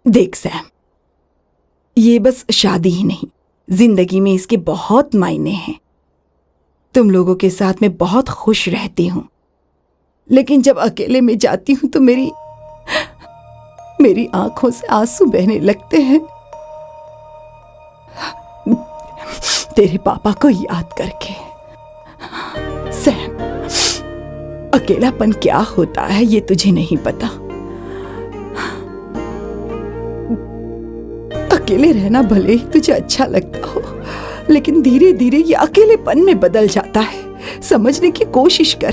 देख सैम, ये बस शादी ही नहीं, जिंदगी में इसके बहुत मायने हैं। तुम लोगों के साथ मैं बहुत खुश रहती हूँ, लेकिन जब अकेले में जाती हूँ तो मेरी आंखों से आंसू बहने लगते हैं, तेरे पापा को याद करके। सैम, अकेलापन क्या होता है ये तुझे नहीं पता। अकेले रहना भले ही तुझे अच्छा लगता हो, लेकिन धीरे धीरे ये अकेलेपन में बदल जाता है। समझने की कोशिश कर।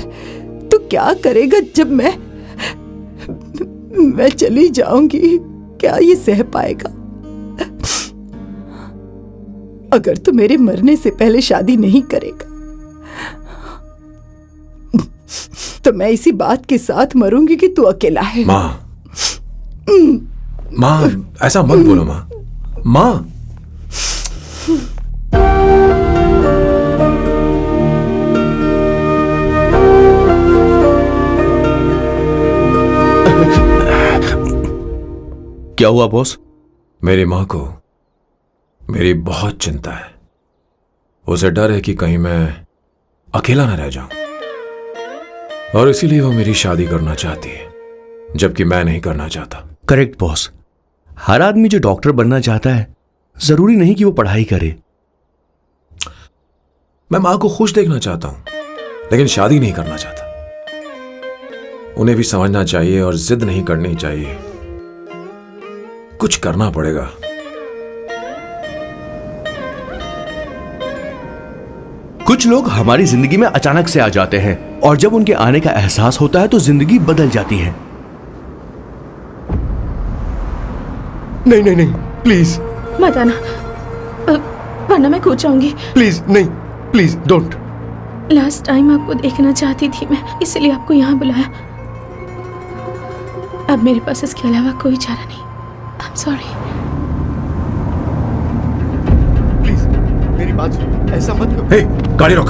तू क्या करेगा जब मैं चली जाऊंगी? क्या ये सह पाएगा? अगर तू मेरे मरने से पहले शादी नहीं करेगा तो मैं इसी बात के साथ मरूंगी कि तू अकेला है। माँ, ऐसा मत बोलो माँ। माँ, क्या हुआ बॉस? मेरी माँ को मेरी बहुत चिंता है। उसे डर है कि कहीं मैं अकेला न रह जाऊं, और इसीलिए वो मेरी शादी करना चाहती है, जबकि मैं नहीं करना चाहता। Correct boss. हर आदमी जो डॉक्टर बनना चाहता है, जरूरी नहीं कि वो पढ़ाई करे। मैं माँ को खुश देखना चाहता हूं, लेकिन शादी नहीं करना चाहता। उन्हें भी समझना चाहिए और जिद नहीं करनी चाहिए। कुछ करना पड़ेगा। कुछ लोग हमारी जिंदगी में अचानक से आ जाते हैं, और जब उनके आने का एहसास होता है तो जिंदगी बदल जाती है। नहीं नहीं नहीं, प्लीज मत आना, वरना मैं कूद जाऊंगी। प्लीज नहीं, प्लीज डोंट। लास्ट टाइम आपको देखना चाहती थी मैं, इसलिए आपको यहाँ बुलाया। अब मेरे पास इसके अलावा कोई चारा नहीं। I am sorry. प्लीज मेरी बात सुनो, ऐसा मत करो। हे, गाड़ी रोक।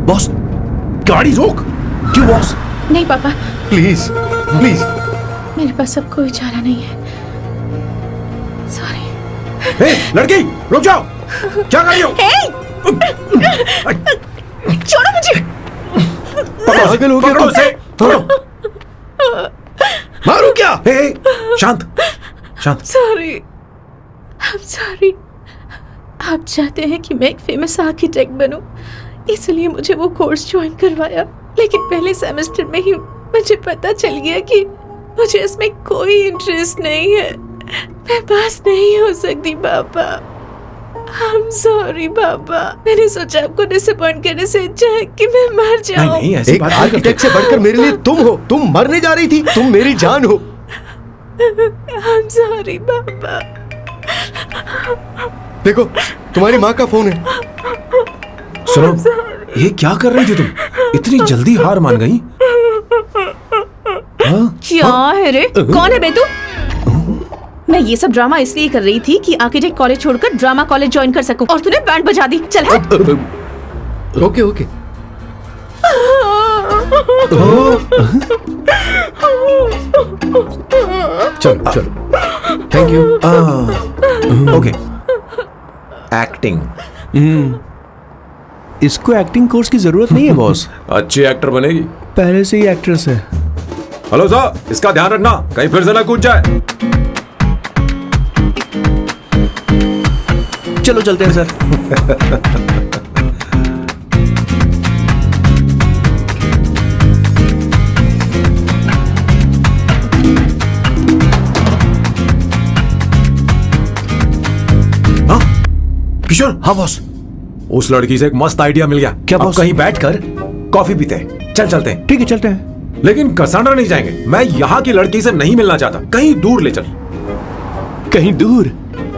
बॉस, गाड़ी रोक। क्यों बॉस? नहीं पापा, प्लीज प्लीज। मेरे पास अब कोई चारा नहीं है। सॉरी। हे, लड़की, रुक जाओ। क्या कर रही हो? छोड़ो मुझे। पागल हो गया पकड़ो तुम? उसे, पकड़ो। मारू क्या? हे, शांत शांत। Sorry, I am sorry. आप चाहते हैं कि मैं एक फेमस आर्किटेक्ट बनूं, इसलिए मुझे वो कोर्स ज्वाइन करवाया, लेकिन पहले सेमेस्टर में ही मुझे पता चल गया कि मुझे इसमें कोई इंटरेस्ट नहीं है। मैं पास नहीं हो सकती पापा। आई एम सॉरी पापा। मैंने सोचा आपको डिसअपॉइंट करने से अच्छा है कि मैं मर जाऊं। नहीं नहीं, ऐसी एक बात नहीं करते। आर्किटेक्ट से बढ़कर मेरे लिए तुम हो। तुम मरने जा रही थी, तुम मेरी जान हो। आई एम सॉरी पापा। देखो, तुम्हारी माँ का फोन है। सुनो, ये क्या कर रही थी तुम? इतनी जल्दी हार मान गई? क्या है रे? कौन है बे तू? मैं ये सब ड्रामा इसलिए कर रही थी कि आर्किटेक्ट कॉलेज छोड़कर ड्रामा कॉलेज ज्वाइन कर सकूं, और तूने बैंड बजा दी। चल हट। Okay okay. चलो चलो, थैंक यू। ओके। एक्टिंग। इसको एक्टिंग कोर्स की जरूरत नहीं है बॉस। अच्छी एक्टर बनेगी। पहले से ही एक्ट्रेस है। हेलो सर, इसका ध्यान रखना, कहीं फिर से ना कूद जाए। चलो चलते हैं सर। किशोर। हाँ बॉस। उस लड़की से एक मस्त आइडिया मिल गया। क्या अब बॉस? कहीं बैठकर कॉफी पीते हैं। चलते हैं। ठीक है, चलते हैं। लेकिन कसांड्रा नहीं जाएंगे। मैं यहाँ की लड़की से नहीं मिलना चाहता। कहीं दूर ले चल। कहीं दूर?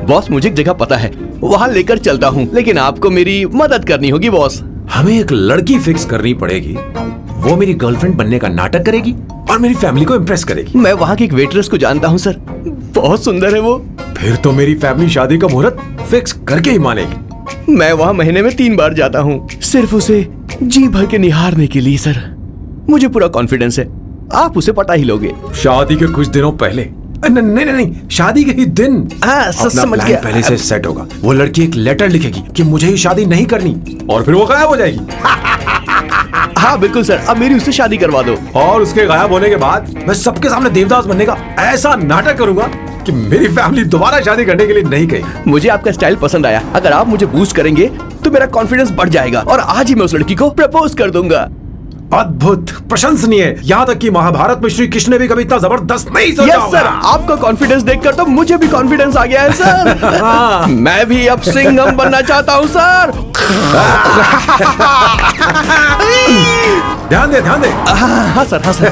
बॉस, मुझे एक जगह पता है, वहां लेकर चलता हूँ, लेकिन आपको मेरी मदद करनी होगी बॉस। हमें एक लड़की फिक्स करनी पड़ेगी। वो मेरी गर्लफ्रेंड बनने का नाटक करेगी और मेरी फैमिली को इम्प्रेस करेगी। मैं वहाँ की एक वेट्रेस को जानता हूँ सर, बहुत सुंदर है वो। फिर तो मेरी फैमिली शादी का मुहूर्त फिक्स करके ही मानेगी। मैं वहाँ महीने में 3 बार जाता हूँ, सिर्फ उसे जी भर के निहारने के लिए सर। मुझे पूरा कॉन्फिडेंस है आप उसे पटा ही लोगे। शादी के कुछ दिनों पहले नहीं नहीं नहीं, शादी के ही दिन हाँ, अपना समझ प्लान गया। पहले से सेट होगा। वो लड़की एक लेटर लिखेगी कि मुझे ही शादी नहीं करनी, और फिर वो गायब हो जाएगी। हाँ बिल्कुल सर, अब मेरी उससे शादी करवा दो। और उसके गायब होने के बाद मैं सबके सामने देवदास बनने का ऐसा नाटक करूंगा कि मेरी फैमिली दोबारा शादी करने के लिए नहीं कही। मुझे आपका स्टाइल पसंद आया। अगर आप मुझे बूस्ट करेंगे तो मेरा कॉन्फिडेंस बढ़ जाएगा और आज ही मैं उस लड़की को प्रपोज कर दूंगा। अद्भुत, प्रशंसनीय। यहाँ तक कि महाभारत में श्री कृष्ण ने भी कभी इतना जबरदस्त नहीं सोचा यस होगा। सर, आपका कॉन्फिडेंस देखकर तो मुझे भी कॉन्फिडेंस आ गया है सर। मैं भी अब सिंघम बनना चाहता हूँ सर। ध्यान दे, ध्यान दे। हाँ सर, हाँ sir.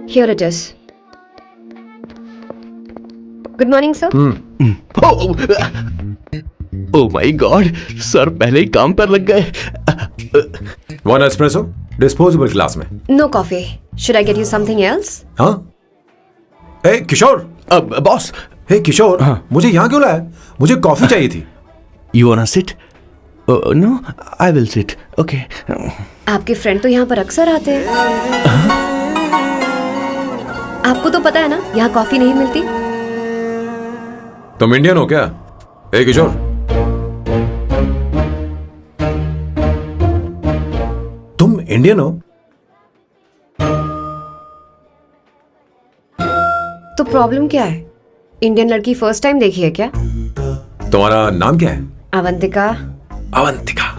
Here it is. Good morning, sir. Oh my God, sir पहले ही काम पर लग गए। वन एस्प्रेसो डिस्पोजेबल ग्लास में। No coffee. Should I get you something else? हाँ? ए किशोर, अब बॉस, हे किशोर, हाँ। मुझे यहाँ क्यों लाया? मुझे कॉफी चाहिए थी। You want sit? No, I will sit. Okay. आपके फ्रेंड तो यहाँ पर अक्सर आते हैं। आपको तो पता है ना, यहाँ कॉफी नहीं मिलती। तुम इंडियन हो क्या? ए किशोर, तुम इंडियन हो? तो प्रॉब्लम क्या है? इंडियन लड़की फर्स्ट टाइम देखी है क्या? तुम्हारा नाम क्या है? अवंतिका। अवंतिका,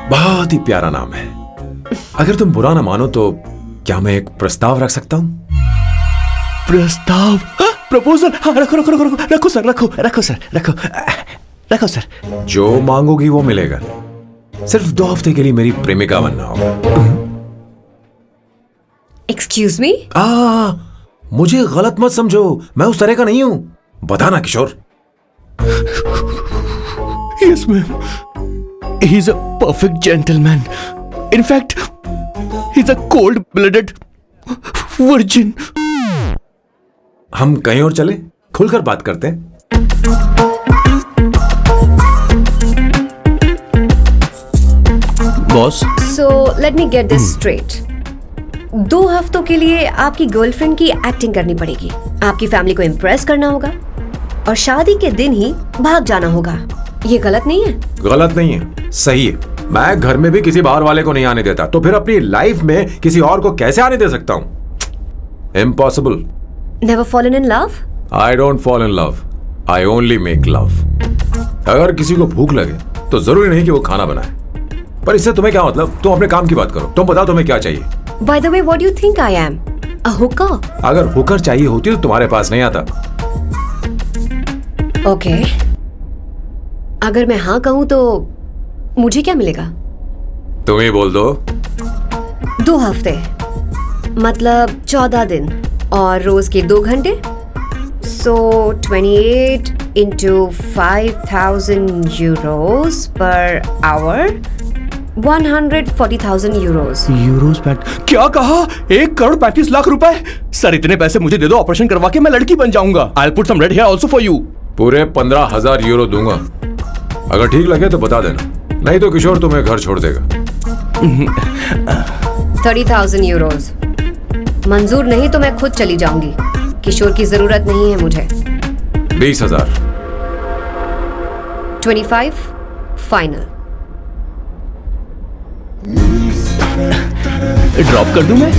बहुत ही प्यारा नाम है। अगर तुम बुरा ना मानो तो क्या मैं एक प्रस्ताव रख सकता हूँ? प्रस्ताव? प्रपोजल? हाँ, रखो रखो रखो रखो रखो सर, रखो रखो सर, रखो रखो सर। जो मांगोगी वो मिलेगा। सिर्फ 2 हफ्ते के लिए मेरी प्रेमिका बनना होगा। Excuse me? मुझे गलत मत समझो, मैं उस तरह का नहीं हूं। बताना Kishore. Yes ma'am, he is a perfect gentleman. In fact he is a cold blooded virgin. हम कहीं और चले, खुलकर बात करते हैं। Boss, So let me get this straight. 2 हफ्तों के लिए आपकी गर्लफ्रेंड की एक्टिंग करनी पड़ेगी, आपकी फैमिली को इम्प्रेस करना होगा और शादी के दिन ही भाग जाना होगा। ये गलत नहीं है? गलत नहीं है, सही है। मैं घर में भी किसी बाहर वाले को नहीं आने देता, तो फिर अपनी लाइफ में किसी और को कैसे आने दे सकता हूं? Impossible. Never fallen in love? I don't fall in love, I only make love. अगर किसी को भूख लगे तो जरूरी नहीं कि वो खाना बनाए, पर इससे तुम्हें क्या मतलब? तुम अपने काम की बात करो। तुम बताओ तुम्हें क्या चाहिए? By the way, what do you think I am? A hooker? अगर हुकर चाहिए होती तो तुम्हारे पास नहीं आता। Okay. अगर मैं हाँ कहूँ तो मुझे क्या मिलेगा? तुम ही बोल दो। 2 हफ्ते मतलब 14 दिन और रोज के 2 घंटे। So 28 into 5,000 euros per hour, 140,000 euros. Euros PAT? क्या कहा? 1,35,00,000 रुपए? सर इतने पैसे मुझे दे दो, ऑपरेशन करवा के मैं लड़की बन जाऊंगा। I'll put some red hair also for you. पूरे 15,000 यूरो दूंगा। अगर ठीक लगे तो बता देना, नहीं तो किशोर तुम्हें घर छोड़ देगा। 30,000 euros. मंजूर नहीं तो मैं खुद चली जाऊंगी। किशोर की जरूरत नहीं है मुझे। 20,000। 25 फाइनल। ड्रॉप कर दूं मैं?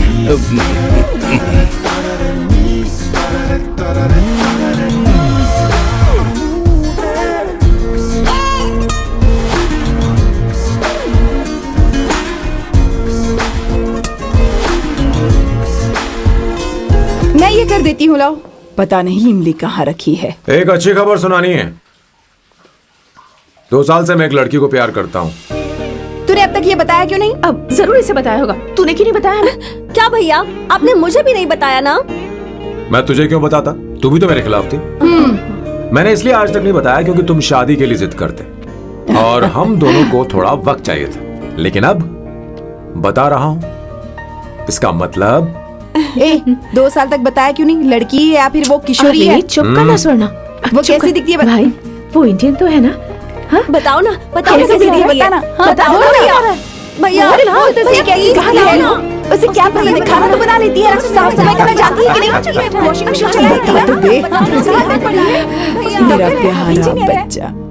मैं ये कर देती हूँ, लाओ। पता नहीं इमली कहाँ रखी है। एक अच्छी खबर सुनानी है। 2 साल से मैं एक लड़की को प्यार करता हूँ। तूने अब तक ये बताया क्यों नहीं? अब जरूर इसे बताया होगा। तूने क्यों नहीं बताया हमें? क्या भैया, आपने मुझे भी नहीं बताया ना? मैं तुझे क्यों बताता? तू भी तो मेरे खिलाफ थी। मैंने इसलिए आज तक नहीं बताया क्योंकि तुम शादी के लिए जिद करते और हम दोनों को थोड़ा वक्त चाहिए था। लेकिन अब बता रहा हूं। इसका मतलब 2 साल तक बताया क्यों नहीं? लड़की है या फिर वो किशोरी है? अरे चुप करना स्वर्णा। वो चुप कैसी कर। दिखती है? भाई वो इंडियन तो है ना? हाँ बताओ ना, बताओ कैसी कैसी दिखती है? दिखती है? बताना। हाँ, बताओ बताओ ना यार। यार। भैया अरे बोल तो सही, कैसी कहाँ दिखती है? लाओ ना? उसे क्या पसंद है? खाना तो बना लेती है, साफ सफाई करना जानती है कि नहीं? वॉशिंग मशीन चलाती है? बता तो दे। भैया, मेरा प्यारा बच्चा।